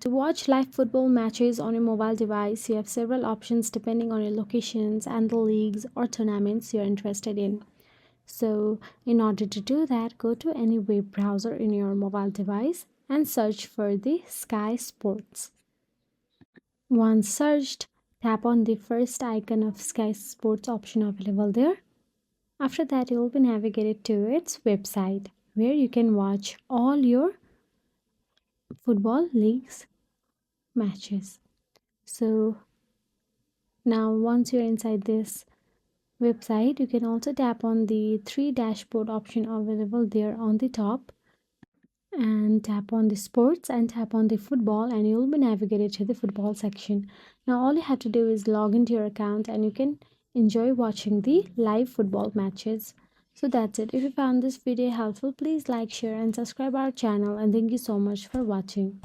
To watch live football matches on your mobile device, you have several options depending on your locations and the leagues or tournaments you're interested in. So, in order to do that, go to any web browser in your mobile device and search for the Sky Sports. Once searched, tap on the first icon of Sky Sports option available there. After that, you will be navigated to its website where you can watch all your football leagues matches. So, now once you're inside this website, you can also tap on the three dashboard option available there on the top and tap on the sports and tap on the football, and you'll be navigated to the football section. Now all you have to do is log into your account and you can enjoy watching the live football matches. So that's it. If you found this video helpful, please like, share and subscribe our channel, and thank you so much for watching.